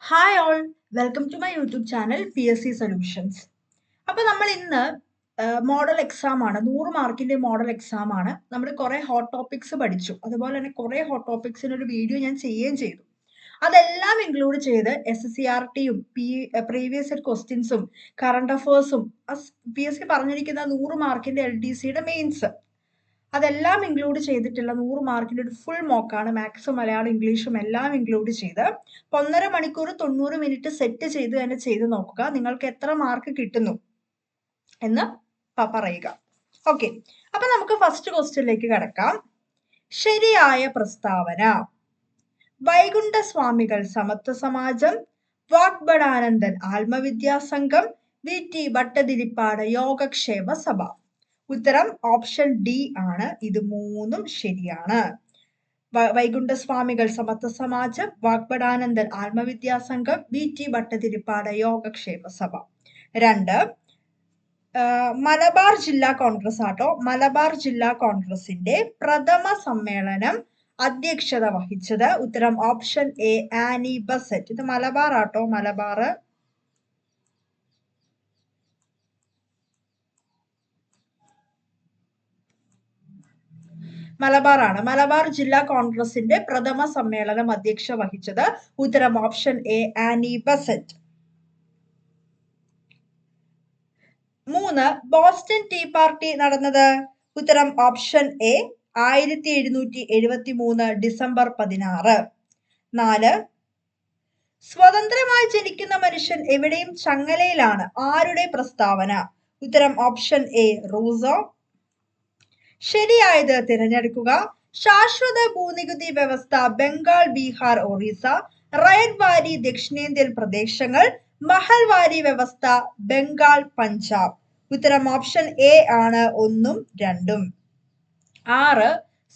Hi all, welcome to my YouTube channel PSC solutions. അപ്പോൾ നമ്മൾ ഇന്ന് മോഡൽ എക്സാം ആണ്, 100 മാർക്കിന്റെ മോഡൽ എക്സാം ആണ്. നമ്മൾ കുറേ ഹോട്ട് ടോപ്പിക്സ് പഠിച്ചു, അതുപോലെ തന്നെ കുറേ ഹോട്ട് ടോപ്പിക്സിന് ഒരു വീഡിയോ ഞാൻ ചെയ്യുകയും ചെയ്തു. അതെല്ലാം ഇൻക്ലൂഡ് ചെയ്ത് SSCRTയും പ്രീവിയസ് ഇയർ ക്വസ്റ്റ്യൻസും കറണ്ട് അഫേഴ്സും PSC പറഞ്ഞിരിക്കുന്ന 100 മാർക്കിന്റെ LDCയുടെ മെയിൻസ് അതെല്ലാം ഇൻക്ലൂഡ് ചെയ്തിട്ടുള്ള 100 മാർക്കിന്റെ ഒരു ഫുൾ മോക്കാണ്. മാത്സും മലയാളം ഇംഗ്ലീഷും എല്ലാം ഇൻക്ലൂഡ് ചെയ്ത് 1.5 മണിക്കൂർ 90 മിനിറ്റ് സെറ്റ് ചെയ്ത് തന്നെ ചെയ്ത് നോക്കുക. നിങ്ങൾക്ക് എത്ര മാർക്ക് കിട്ടുന്നു എന്ന് പറയുക. ഓക്കെ, അപ്പൊ നമുക്ക് ഫസ്റ്റ് ക്വസ്റ്റ്യനിലേക്ക് കടക്കാം. ശരിയായ പ്രസ്താവന: വൈകുണ്ഠ സ്വാമികൾ സമത്വ സമാജം, വാഗ്ബടാനന്ദൻ ആത്മവിദ്യാസംഘം, VT ഭട്ടതിരിപ്പാട് യോഗക്ഷേമ സഭ. ഉത്തരം ഓപ്ഷൻ ഡി ആണ്. ഇത് മൂന്നും ശരിയാണ്. വൈകുണ്ഠസ്വാമികൾ സമത്വ സമാജം, വാഗ്ബടാനന്ദൻ ആത്മവിദ്യാസംഘം, VT ഭട്ടതിരിപ്പാട് യോഗക്ഷേമ സഭ. 2, മലബാർ ജില്ലാ കോൺഗ്രസ് ആട്ടോ. മലബാർ ജില്ലാ കോൺഗ്രസിന്റെ പ്രഥമ സമ്മേളനം അധ്യക്ഷത വഹിച്ചത്. ഉത്തരം ഓപ്ഷൻ എ ആനി ബസറ്റ്. ഇത് മലബാർ ആട്ടോ, മലബാർ. മലബാർ ആണ്. മലബാർ ജില്ലാ കോൺഗ്രസിന്റെ പ്രഥമ സമ്മേളനം അധ്യക്ഷ വഹിച്ചത്. ഉത്തരം option A Annie Besant. 3, Boston tea party നടന്നത്. ഉത്തരം ഓപ്ഷൻ എ 1773 ഡിസംബർ 16. 4, സ്വതന്ത്രമായി ജനിക്കുന്ന മനുഷ്യൻ എവിടെയും ചങ്ങലയിലാണ്. ആരുടെ പ്രസ്താവന? ഉത്തരം ഓപ്ഷൻ എ റൂസോ. ശരിയായത് തിരഞ്ഞെടുക്കുക. ശാശ്വത ഭൂനികുതി വ്യവസ്ഥ ബംഗാൾ, ബീഹാർ, ഒറീസ. റയഡ് വാരി ദക്ഷിണേന്ത്യൻ പ്രദേശങ്ങൾ. മഹൽവാരി വ്യവസ്ഥ ബംഗാൾ, പഞ്ചാബ്. ഉത്തരം ഓപ്ഷൻ എ ആണ് 1ഉം 2ഉം. 6,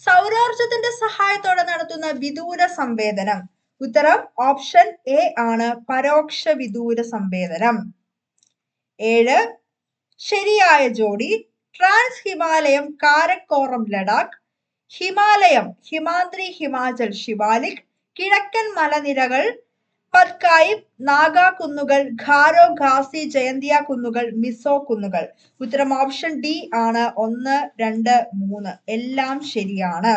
സൗരോർജത്തിന്റെ സഹായത്തോടെ നടത്തുന്ന വിദൂര സംവേദനം. ഉത്തരം ഓപ്ഷൻ എ ആണ് പരോക്ഷ വിദൂര സംവേദനം. 7, ശരിയായ ജോഡി: ട്രാൻസ് ഹിമാലയം കാരക്കോറം ലഡാക്ക്, ഹിമാലയം ഹിമാദ്രി ഹിമാചൽ ശിവാലിക്, കിഴക്കൻ മലനിരകൾ പത്കായി നാഗാ കുന്നുകൾ, ഖാരോ ഖാസി ജയന്തിയ കുന്നുകൾ, മിസോ കുന്നുകൾ. ഉത്തരം ഓപ്ഷൻ ഡി ആണ് 1, 2, 3 എല്ലാം ശരിയാണ്.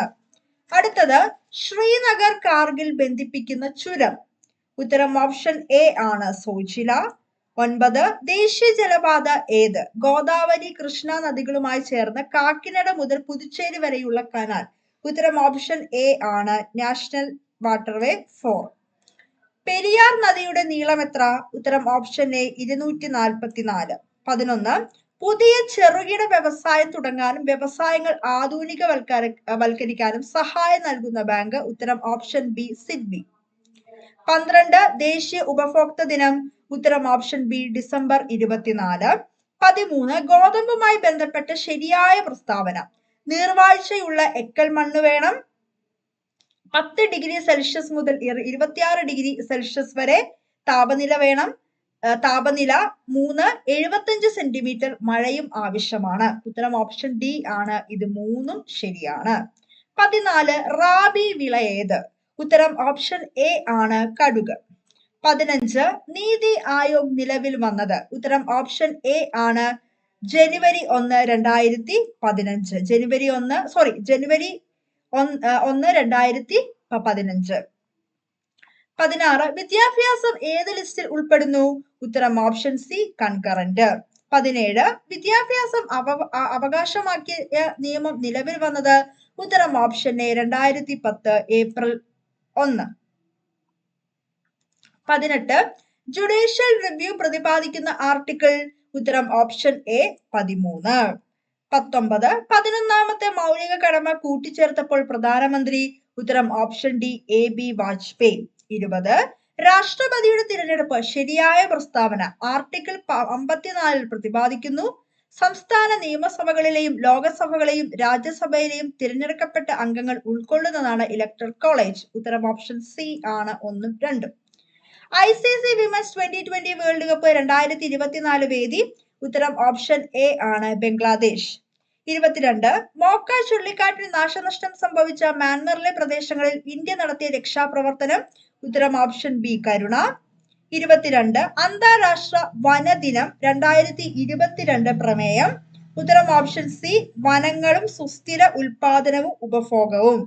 അടുത്തത് ശ്രീനഗർ കാർഗിൽ ബന്ധിപ്പിക്കുന്ന ചുരം. ഉത്തരം ഓപ്ഷൻ എ ആണ് സോജില. 9, ദേശീയ ജലപാത ഏത്? ഗോദാവരി കൃഷ്ണ നദികളുമായി ചേർന്ന് കാക്കിനഡ മുതൽ പുതുച്ചേരി വരെയുള്ള കനാൽ. ഉത്തരം ഓപ്ഷൻ എ ആണ് നാഷണൽ വാട്ടർവേ 4. പെരിയാർ നദിയുടെ നീളം എത്ര? ഉത്തരം ഓപ്ഷൻ എ 244. 11, പുതിയ ചെറുകിട വ്യവസായം തുടങ്ങാനും വ്യവസായങ്ങൾ ആധുനികവൽക്കരിക്കാനും സഹായം നൽകുന്ന ബാങ്ക്. ഉത്തരം ഓപ്ഷൻ ബി സിഡ്ബി. 12, ദേശീയ ഉപഭോക്തൃ ദിനം. ഉത്തരം ഓപ്ഷൻ ബി ഡിസംബർ 24. 13, ഗോതമ്പുമായി ബന്ധപ്പെട്ട ശരിയായ പ്രസ്താവന. നീർവാഴ്ചയുള്ള എക്കൽ മണ്ണ് വേണം. 10 ഡിഗ്രി സെൽഷ്യസ് മുതൽ 26 ഡിഗ്രി സെൽഷ്യസ് വരെ താപനില വേണം. താപനില 3, 75 സെന്റിമീറ്റർ മഴയും ആവശ്യമാണ്. ഉത്തരം ഓപ്ഷൻ ഡി ആണ്. ഇത് മൂന്നും ശരിയാണ്. 14, റാബി വിള ഏത്? ഉത്തരം ഓപ്ഷൻ എ ആണ് കടുക്. 15, നീതി ആയോഗ് നിലവിൽ വന്നത്. ഉത്തരം ഓപ്ഷൻ എ ആണ് ജനുവരി 1, 2015. ജനുവരി 1, 2015. 16, വിദ്യാഭ്യാസം ഏത് ലിസ്റ്റിൽ ഉൾപ്പെടുന്നു? ഉത്തരം ഓപ്ഷൻ സി കൺകറന്റ്. 17, വിദ്യാഭ്യാസം അവകാശമാക്കിയ നിയമം നിലവിൽ വന്നത്. ഉത്തരം option A 2010 April 1. 18, judicial review പ്രതിപാദിക്കുന്ന ആർട്ടിക്കിൾ. ഉത്തരം ഓപ്ഷൻ എ 13. 19, 11ാമത്തെ മൗലിക കടമ കൂട്ടിച്ചേർത്തപ്പോൾ പ്രധാനമന്ത്രി. ഉത്തരം ഓപ്ഷൻ ഡി AB വാജ്പേയി. 20, രാഷ്ട്രപതിയുടെ തിരഞ്ഞെടുപ്പ് ശരിയായ പ്രസ്താവന. ആർട്ടിക്കിൾ 54 പ്രതിപാദിക്കുന്നു. സംസ്ഥാന നിയമസഭകളിലെയും ലോകസഭകളെയും രാജ്യസഭയിലെയും തിരഞ്ഞെടുക്കപ്പെട്ട അംഗങ്ങൾ ഉൾക്കൊള്ളുന്നതാണ് ഇലക്ടറൽ കോളേജ്. ഉത്തരം ഓപ്ഷൻ സി ആണ് 1ഉം 2ഉം. ICC വിമൻസ് 2020 വേൾഡ് കപ്പ് 2024 വേദി. ഉത്തരം ഓപ്ഷൻ എ ആണ് ബംഗ്ലാദേശ്. 22, മോക്ക ചുഴലിക്കാറ്റിൽ നാശനഷ്ടം സംഭവിച്ച മ്യാൻമറിലെ പ്രദേശങ്ങളിൽ ഇന്ത്യ നടത്തിയ രക്ഷാപ്രവർത്തനം. ഉത്തരം ഓപ്ഷൻ ബി കരുണ. 22 അന്താരാഷ്ട്ര വനദിനം 2022 പ്രമേയം. ഉത്തരം ഓപ്ഷൻ സി വനങ്ങളും സുസ്ഥിര ഉൽപാദനവും ഉപഭോഗവും.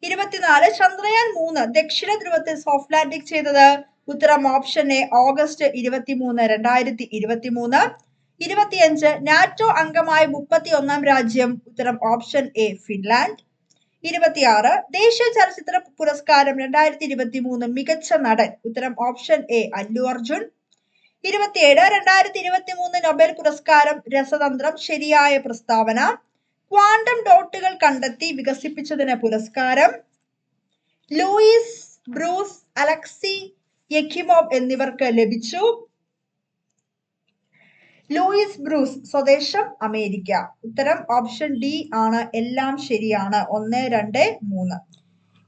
24 ചന്ദ്രയാൻ 3 ദക്ഷിണ ധ്രുവത്തിൽ സോഫ്റ്റ് ലാൻഡിംഗ് ചെയ്തത്. ഉത്തരം ഓപ്ഷൻ എ ഓഗസ്റ്റ് 23, 2023. 25 നാറ്റോ അംഗമായ 31 രാജ്യം. ഉത്തരം ഓപ്ഷൻ എ ഫിൻലാൻഡ്. 26 ദേശീയ ചലച്ചിത്ര പുരസ്കാരം 2023 മികച്ച നടൻ. ഉത്തരം option A Allu Arjun. 27 2023 Nobel പുരസ്കാരം രസതന്ത്രം ശരിയായ പ്രസ്താവന. ക്വാണ്ടം ഡോട്ടുകൾ കണ്ടെത്തി വികസിപ്പിച്ചതിന് പുരസ്കാരം. ലൂയിസ് ബ്രൂസ് അലക്സി യെക്കിമോവ് എന്നിവർക്ക് ലഭിച്ചു. ലൂയിസ് ബ്രൂസ് സ്വദേശം അമേരിക്ക. ഉത്തരം ഓപ്ഷൻ ഡി ആണ്. എല്ലാം ശരിയാണ്. 1, 2, 3.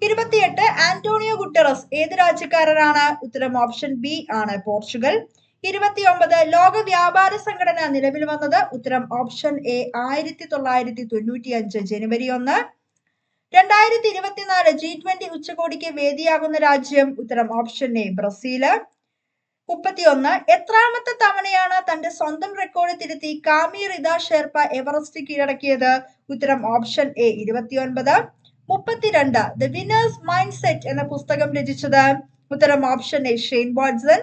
28 ആന്റോണിയോ ഗുട്ടറസ് ഏത് രാജ്യക്കാരനാണ്? ഉത്തരം ഓപ്ഷൻ ബി ആണ്. പോർച്ചുഗൽ. 29 ലോക വ്യാപാര സംഘടന നിലവിൽ വന്നത്. ഉത്തരം ഓപ്ഷൻ എ 1995 ജനുവരി 1. 2024 G20 ഉച്ചകോടിക്ക് വേദിയാകുന്ന രാജ്യം. ഉത്തരം ഓപ്ഷൻ എ ബ്രസീല്. 31 എത്രാമത്തെ തവണയാണ് തന്റെ സ്വന്തം റെക്കോർഡ് തിരുത്തി കാമി റിത ഷെർപ്പ എവറസ്റ്റ് കീഴടക്കിയത്? ഉത്തരം option A 29. 32 the winners mind set എന്ന പുസ്തകം രചിച്ചത്. ഉത്തരം option A Shane Watson.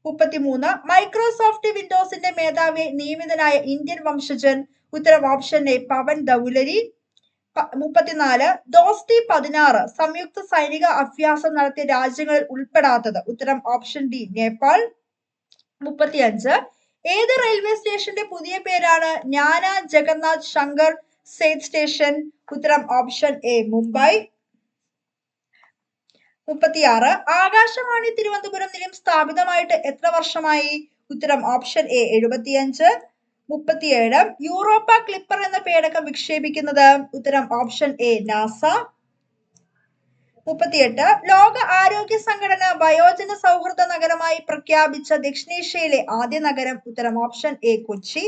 33 Microsoft വിൻഡോസിന്റെ മേധാവി നിയമിതനായ ഇന്ത്യൻ വംശജൻ. ഉത്തരം ഓപ്ഷൻ എ പവൻ ദൗലരി. 34 ദോസ്തി 16 സംയുക്ത സൈനിക അഭ്യാസം നടത്തിയ രാജ്യങ്ങളിൽ ഉൾപ്പെടാത്തത്. ഉത്തരം ഓപ്ഷൻ ഡി നേപ്പാൾ. 35 ഏത് റെയിൽവേ സ്റ്റേഷന്റെ പുതിയ പേരാണ് ജ്ഞാന ജഗന്നാഥ് ശങ്കർ സേത് സ്റ്റേഷൻ? ഉത്തരം ഓപ്ഷൻ എ മുംബൈ. 36 ആകാശവാണി തിരുവനന്തപുരം നിലയം സ്ഥാപിതമായിട്ട് എത്ര വർഷമായി? ഉത്തരം ഓപ്ഷൻ എ 75. 37 യൂറോപ്പ ക്ലിപ്പർ എന്ന പേടകം വിക്ഷേപിക്കുന്നത്. ഉത്തരം ഓപ്ഷൻ എ നാസ. 38 ലോക ആരോഗ്യ സംഘടന വയോജന സൗഹൃദ നഗരമായി പ്രഖ്യാപിച്ച ദക്ഷിണേഷ്യയിലെ ആദ്യ നഗരം. ഉത്തരം ഓപ്ഷൻ എ കൊച്ചി.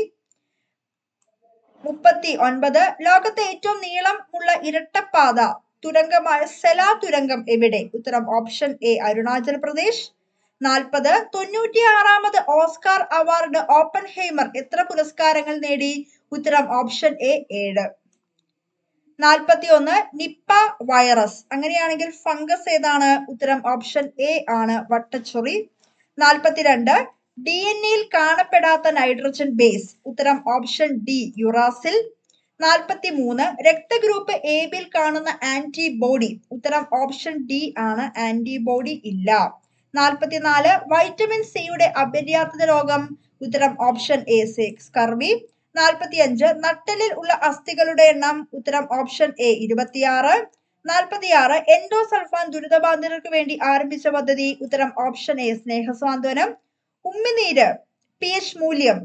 39 ലോകത്തെ ഏറ്റവും നീളമുള്ള ഇരട്ടപ്പാത തുരങ്കമായ സെല തുരങ്കം എവിടെ? ഉത്തരം ഓപ്ഷൻ എ അരുണാചൽ പ്രദേശ്. 40 96ാമത് ഓസ്കാർ അവാർഡ് ഓപ്പൻഹൈമർ എത്ര പുരസ്കാരങ്ങൾ നേടി? ഉത്തരം ഓപ്ഷൻ എ 7. 41 നിപ്പ വൈറസ് അങ്ങനെയാണെങ്കിൽ ഫംഗസ് ഏതാണ്? ഉത്തരം ഓപ്ഷൻ എ ആണ് വട്ടച്ചൊറി. 42 DNA-യിൽ കാണപ്പെടാത്ത നൈട്രജൻ ബേസ്. ഉത്തരം ഓപ്ഷൻ ഡി യുറാസിൽ. 43 രക്തഗ്രൂപ്പ് എ ബിയിൽ കാണുന്ന ആന്റിബോഡി. ഉത്തരം ഓപ്ഷൻ ഡി ആണ്. ആന്റിബോഡി ഇല്ല. 44 വൈറ്റമിൻ സിയുടെ അപര്യാപ്തത രോഗം. ഉത്തരം ഓപ്ഷൻ എ സ്കർവി. 45 നട്ടലിൽ ഉള്ള അസ്ഥികളുടെ എണ്ണം. ഉത്തരം ഓപ്ഷൻ എ 26. 46 എൻഡോസൾഫാൻ ദുരിതബാധിതർക്ക് വേണ്ടി ആരംഭിച്ച പദ്ധതി. ഉത്തരം ഓപ്ഷൻ എ സ്നേഹസ്വാന്തനം. ഉമ്മിനീര് pH മൂല്യം.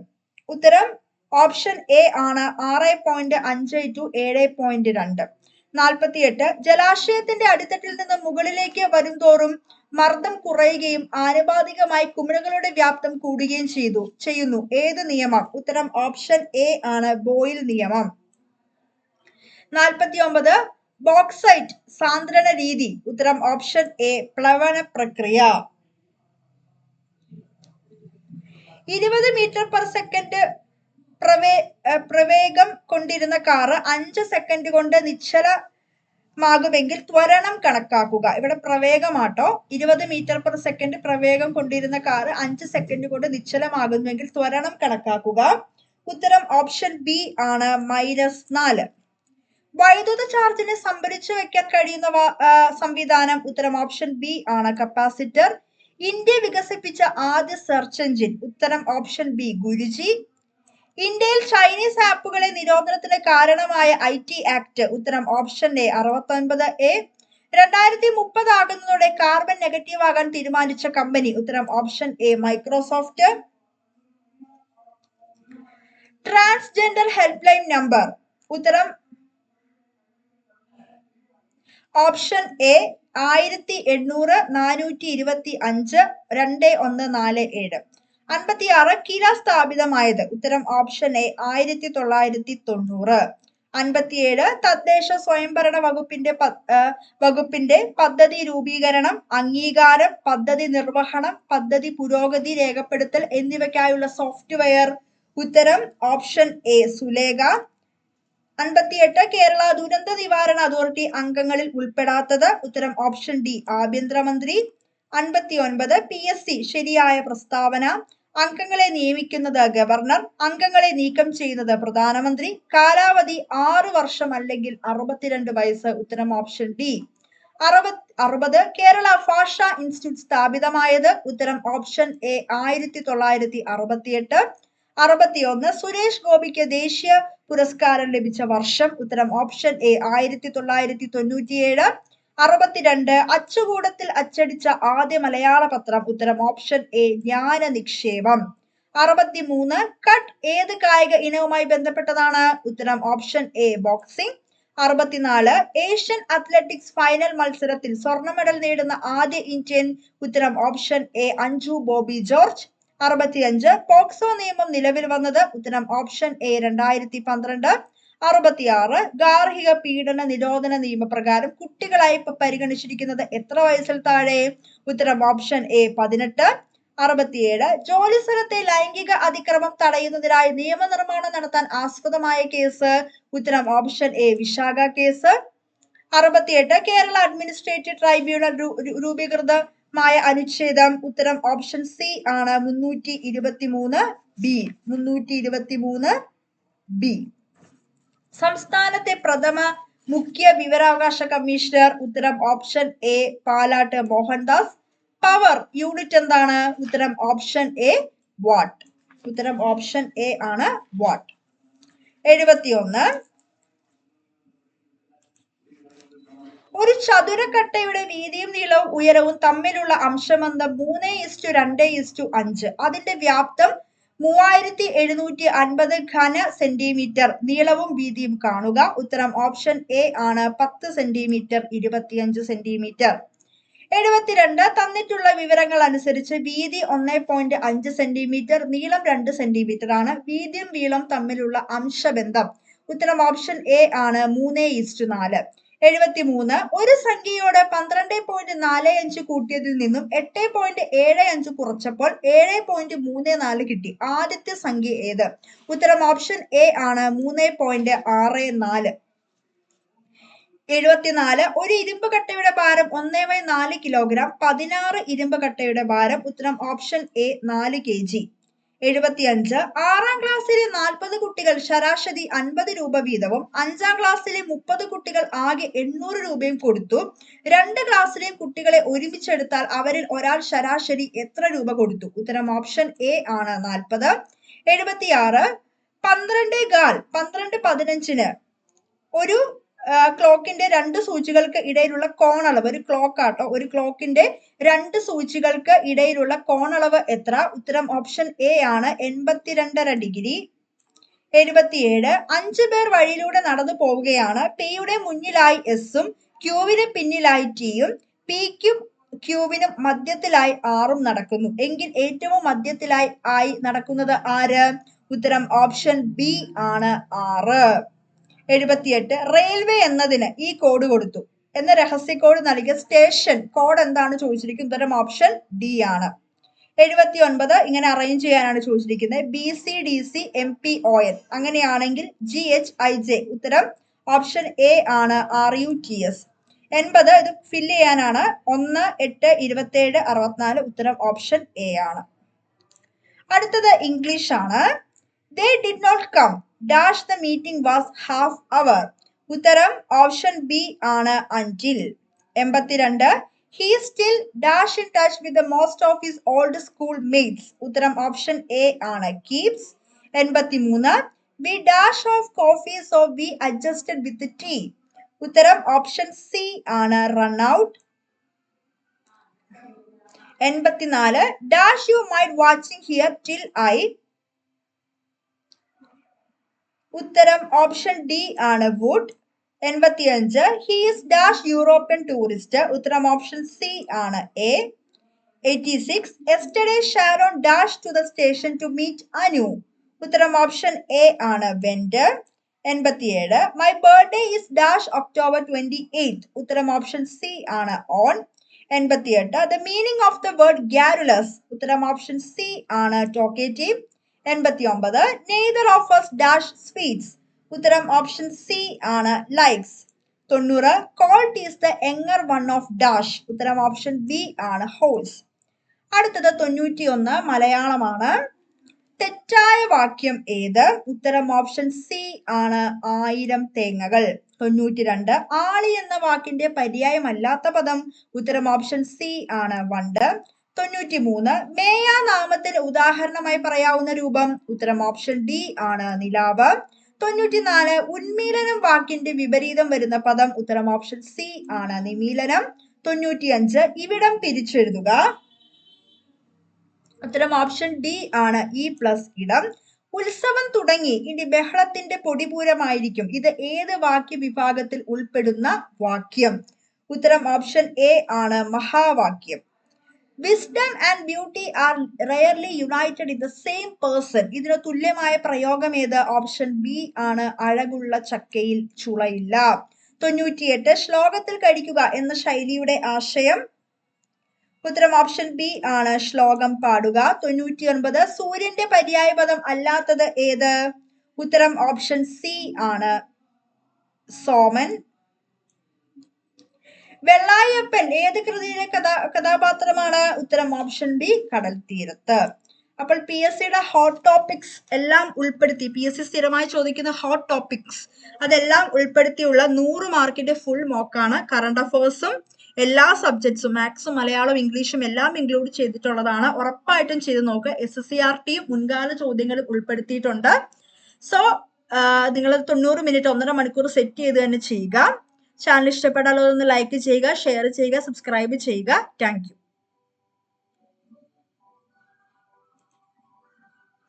ഉത്തരം ഓപ്ഷൻ എ ആണ് 6.5 to 7.2. 48 ജലാശയത്തിന്റെ അടിത്തട്ടിൽ നിന്ന് മുകളിലേക്ക് വരുംതോറും മർദ്ദം കുറയുകയും ആനുപാതികമായി കുമിളകളുടെ വ്യാപ്തം കൂടുകയും ചെയ്യുന്നു. ഏത് നിയമം? ഉത്തരം ഓപ്ഷൻ എ ആണ് ബോയിൽ നിയമം. 49 ബോക്സൈറ്റ് സാന്ദ്രണ രീതി. ഉത്തരം ഓപ്ഷൻ എ പ്ലവന പ്രക്രിയ. 20 മീറ്റർ/സെക്കൻഡ് പ്രവേഗം കൊണ്ടിരുന്ന കാർ 5 സെക്കൻഡ് കൊണ്ട് നിശ്ചലമാകുമെങ്കിൽ ത്വരണം കണക്കാക്കുക. ഇവിടെ പ്രവേഗമാട്ടോ. 20 മീറ്റർ/സെക്കൻഡ് പ്രവേഗം കൊണ്ടിരുന്ന കാർ 5 സെക്കൻഡ് കൊണ്ട് നിശ്ചലമാകുന്നുവെങ്കിൽ ത്വരണം കണക്കാക്കുക. ഉത്തരം ഓപ്ഷൻ ബി ആണ് -4. വൈദ്യുത ചാർജിനെ സംഭരിച്ചു വെക്കാൻ കഴിയുന്ന സംവിധാനം. ഉത്തരം ഓപ്ഷൻ ബി ആണ് കപ്പാസിറ്റർ. ഇന്ത്യ വികസിപ്പിച്ച ആദ്യ സെർച്ച് എഞ്ചിൻ. ഉത്തരം ഓപ്ഷൻ ബി ഗുരുജി. ഇന്ത്യയിൽ ചൈനീസ് ആപ്പുകളെ നിരോധനത്തിന് കാരണമായ IT ആക്ട്. ഉത്തരം ഓപ്ഷൻ എ 69A. 2030 ആകുന്നതോടെ കാർബൺ നെഗറ്റീവ് ആകാൻ തീരുമാനിച്ച കമ്പനി. ഉത്തരം ഓപ്ഷൻ എ Microsoft. Transgender help line number. ഉത്തരം ഓപ്ഷൻ എ 1800 425 2147. 56 കില സ്ഥാപിതമായത്. ഉത്തരം ഓപ്ഷൻ എ 1990. 57 തദ്ദേശ സ്വയംഭരണ വകുപ്പിന്റെ പദ്ധതി രൂപീകരണം, അംഗീകാരം, പദ്ധതി നിർവഹണം, പദ്ധതി പുരോഗതി രേഖപ്പെടുത്തൽ എന്നിവയ്ക്കായുള്ള സോഫ്റ്റ്വെയർ. ഉത്തരം ഓപ്ഷൻ എ സുലേഖ. 58 കേരള ദുരന്ത നിവാരണ അതോറിറ്റി അംഗങ്ങളിൽ ഉൾപ്പെടാത്തത്. ഉത്തരം ഓപ്ഷൻ ഡി ആഭ്യന്തരമന്ത്രി. 59 PSC ശരിയായ പ്രസ്താവന. അംഗങ്ങളെ നിയമിക്കുന്നത് ഗവർണർ, അംഗങ്ങളെ നീക്കം ചെയ്യുന്നത് പ്രധാനമന്ത്രി. കാലാവധി 6 വർഷം അല്ലെങ്കിൽ 62 വയസ്സ്. ഉത്തരം ഓപ്ഷൻ ഡി. 60 കേരള ഭാഷാ ഇൻസ്റ്റിറ്റ്യൂട്ട് സ്ഥാപിതമായത്. ഉത്തരം ഓപ്ഷൻ എ 1968. 61 സുരേഷ് ഗോപിക്ക് ദേശീയ പുരസ്കാരം ലഭിച്ച വർഷം. ഉത്തരം ഓപ്ഷൻ എ 1997. 62 അച്ചുകൂടത്തിൽ അച്ചടിച്ച ആദ്യ മലയാള പത്രം. ഉത്തരം ഓപ്ഷൻ എ ജ്ഞാന നിക്ഷേപം. 63 കട്ട് ഏത് കായിക ഇനവുമായി ബന്ധപ്പെട്ടതാണ്? ഉത്തരം option A boxing. 64 Asian athletics final മത്സരത്തിൽ സ്വർണ്ണ മെഡൽ നേടുന്ന ആദ്യ ഇന്ത്യൻ. ഉത്തരം option A Anju Bobby George. 65 POCSO നിയമം നിലവിൽ വന്നത്. ഉത്തരം ഓപ്ഷൻ എ 2012. 66 ഗാർഹിക പീഡന നിരോധന നിയമപ്രകാരം കുട്ടികളായി പരിഗണിച്ചിരിക്കുന്നത് എത്ര വയസ്സിൽ താഴെ? ഉത്തരം ഓപ്ഷൻ എ 18. 67 ജോലി സ്ഥലത്തെ ലൈംഗിക അതിക്രമം തടയുന്നതിനായി നിയമനിർമ്മാണം നടത്താൻ ആസ്പദമായ കേസ്. ഉത്തരം option A Vishaka case. 68 Kerala administrative tribunal രൂപീകൃതമായ അനുച്ഛേദം. ഉത്തരം ഓപ്ഷൻ സി ആണ് 323 ബി. 323 ബി. സംസ്ഥാനത്തെ പ്രഥമ മുഖ്യ വിവരാവകാശ കമ്മീഷണർ. ഉത്തരം option A Palat Mohandas. Power unit എന്താണ്? ഉത്തരം ഓപ്ഷൻ എ വാട്ട്. ഉത്തരം ഓപ്ഷൻ എ ആണ് വാട്ട്. 71 ഒരു ചതുരക്കട്ടയുടെ വീതിയും നീളവും ഉയരവും തമ്മിലുള്ള അംശബന്ധം 3:2:5. അതിന്റെ വ്യാപ്തം 3750 ഘന സെന്റിമീറ്റർ. നീളവും വീതിയും കാണുക. ഉത്തരം ഓപ്ഷൻ എ ആണ് 10 സെന്റിമീറ്റർ 25 സെന്റിമീറ്റർ. 72 തന്നിട്ടുള്ള വിവരങ്ങൾ അനുസരിച്ച് വീതി 1.5 സെന്റിമീറ്റർ, നീളം 2 സെന്റിമീറ്റർ ആണ്. വീതിയും നീളം തമ്മിലുള്ള അംശബന്ധം. ഉത്തരം ഓപ്ഷൻ എ ആണ് 3:4. 73 ഒരു സംഖ്യയോട് 12.45 കൂട്ടിയതിൽ നിന്നും 8.75 കുറച്ചപ്പോൾ 7.34 കിട്ടി. ആദ്യത്തെ സംഖ്യ ഏത്? ഉത്തരം ഓപ്ഷൻ എ ആണ് 3.64. 74 ഒരു ഇരുമ്പ് കട്ടയുടെ ഭാരം 1/4 കിലോഗ്രാം. 16 ഇരുമ്പ് കട്ടയുടെ ഭാരം. ഉത്തരം ഓപ്ഷൻ എ 4 kg. 75 6ാം ക്ലാസ്സിലെ 40 കുട്ടികൾ ശരാശരി 50 രൂപ വീതവും 5ാം ക്ലാസ്സിലെ 30 കുട്ടികൾ ആകെ 800 രൂപയും കൊടുത്തു. 2 ക്ലാസ്സിലെയും കുട്ടികളെ ഒരുമിച്ചെടുത്താൽ അവരിൽ ഒരാൾ ശരാശരി എത്ര രൂപ കൊടുത്തു? ഉത്തരം ഓപ്ഷൻ എ ആണ് 40. 76 12:15 ഒരു ക്ലോക്കിന്റെ 2 സൂചികൾക്ക് ഇടയിലുള്ള കോണളവ്. ഒരു ക്ലോക്ക് ആട്ടോ. ഒരു ക്ലോക്കിന്റെ 2 സൂചികൾക്ക് ഇടയിലുള്ള കോണളവ് എത്ര? ഉത്തരം ഓപ്ഷൻ എ ആണ് 82.5 ഡിഗ്രി. 77 5 പേർ വഴിയിലൂടെ നടന്നു പോവുകയാണ്. പിയുടെ മുന്നിലായി എസും ക്യൂവിന് പിന്നിലായി ടിയും പിക്കും ക്യൂവിനും മധ്യത്തിലായി ആറും നടക്കുന്നു. എങ്കിൽ ഏറ്റവും മധ്യത്തിലായി നടക്കുന്നത് ആര്? ഉത്തരം ഓപ്ഷൻ ബി ആണ് 6. 78 റെയിൽവേ എന്നതിന് ഈ കോഡ് കൊടുത്തു എന്ന രഹസ്യ കോഡ് നൽകിയ സ്റ്റേഷൻ കോഡ് എന്താണ് ചോദിച്ചിരിക്കുന്നത്? ഉത്തരം ഓപ്ഷൻ ഡി ആണ്. 79 ഇങ്ങനെ അറേഞ്ച് ചെയ്യാനാണ് ചോദിച്ചിരിക്കുന്നത്. BCDC MPON അങ്ങനെയാണെങ്കിൽ GHIJ. ഉത്തരം ഓപ്ഷൻ എ ആണ് RUTS. 80 ഇത് ഫില്ല് ചെയ്യാനാണ്. 1 8 27 64. ഉത്തരം ഓപ്ഷൻ എ ആണ്. അടുത്തത് ഇംഗ്ലീഷ് ആണ്. They did not come. Dash the meeting was half hour. ഉത്തരം ഓപ്ഷൻ ബി ആണ് until. 82 he still dash in touch with the most of his old school mates. ഉത്തരം option A ആണ് keeps. 83 we dash off coffee so we adjusted with the tea. ഉത്തരം option C ആണ് run out. 84 dash you might watching here till I. ഉത്തരം option D ആണ് would. 85 he is dash European tourist. ഉത്തരം option C ആണ് A. 86 yesterday Sharon dash to the station to meet Anu. ഉത്തരം option A ആണ് went. 87. My birthday is dash October 28. ഉത്തരം option C ആണ് on. 88. The meaning of the word garrulous. ഉത്തരം option C ആണ് talkative. 89. Neither of us dash sweets. ഉത്തരം option C ആണ് likes. 90. Colt is the younger one of dash. ഉത്തരം option B ആണ് horse. അടുത്തത് 91 മലയാളമാണ്. തെറ്റായ വാക്യം ഏത്? ഉത്തരം ഓപ്ഷൻ സി ആണ് 1000 തേങ്ങകൾ. 92. ആളി എന്ന വാക്കിന്റെ പര്യായമല്ലാത്ത പദം. ഉത്തരം ഓപ്ഷൻ സി ആണ് വണ്ട്. 93. മേയ നാമത്തിന് ഉദാഹരണമായി പറയാവുന്ന രൂപം. ഉത്തരം ഓപ്ഷൻ ഡി ആണ് നിലാവ്. 94. ഉന്മീലനം വാക്കിന്റെ വിപരീതം വരുന്ന പദം. ഉത്തരം ഓപ്ഷൻ സി ആണ് നിമീലനം. 95. ഇവിടം തിരിച്ചെഴുതുക. ഉത്തരം ഓപ്ഷൻ ഡി ആണ് ഇ പ്ലസ് ഇടം. ഉത്സവം തുടങ്ങി ഇനി ബഹളത്തിന്റെ പൊടിപൂരമായിരിക്കും. ഇത് ഏത് വാക്യ വിഭാഗത്തിൽ ഉൾപ്പെടുന്ന വാക്യം? ഉത്തരം ഓപ്ഷൻ എ ആണ് മഹാവാക്യം. Wisdom and beauty are rarely united in the same person. ഇതിന് തുല്യമായ പ്രയോഗം ഏത്? ഓപ്ഷൻ ബി ആണ് അഴകുള്ള ചക്കയിൽ ചുളയില്ല. 98. ശ്ലോകത്തിൽ കഴിക്കുക എന്ന ശൈലിയുടെ ആശയം. ഉത്തരം ഓപ്ഷൻ ബി ആണ് ശ്ലോകം പാടുക. 99. സൂര്യന്റെ പര്യായപദം അല്ലാത്തത് ഏത്? ഉത്തരം ഓപ്ഷൻ സി ആണ് സോമൻ. വെള്ളായപ്പൻ ഏത് കൃതിയിലെ കഥാപാത്രമാണ്? ഉത്തരം ഓപ്ഷൻ ബി കടൽ തീരത്ത്. അപ്പോൾ പി എസ് സിയുടെ ഹോട്ട് ടോപ്പിക്സ് എല്ലാം ഉൾപ്പെടുത്തി, പി എസ് സി സ്ഥിരമായി ചോദിക്കുന്ന ഹോട്ട് ടോപ്പിക്സ് അതെല്ലാം ഉൾപ്പെടുത്തിയുള്ള 100 മാർക്കിന്റെ ഫുൾ മോക്കാണ്. കറണ്ട് അഫേഴ്സും എല്ലാ സബ്ജക്ട്സും മാത്സും മലയാളം ഇംഗ്ലീഷും എല്ലാം ഇൻക്ലൂഡ് ചെയ്തിട്ടുള്ളതാണ്. ഉറപ്പായിട്ടും ചെയ്ത് നോക്കുക. SSCRT മുൻകാല ചോദ്യങ്ങളും ഉൾപ്പെടുത്തിയിട്ടുണ്ട്. സോ നിങ്ങൾ 90 മിനിറ്റ് 1.5 മണിക്കൂർ സെറ്റ് ചെയ്ത് തന്നെ ചെയ്യുക. ചാനൽ ഇഷ്ടപ്പെട്ടാൽ ഒന്ന് ലൈക്ക് ചെയ്യുക, ഷെയർ ചെയ്യുക, സബ്സ്ക്രൈബ് ചെയ്യുക. Thank you.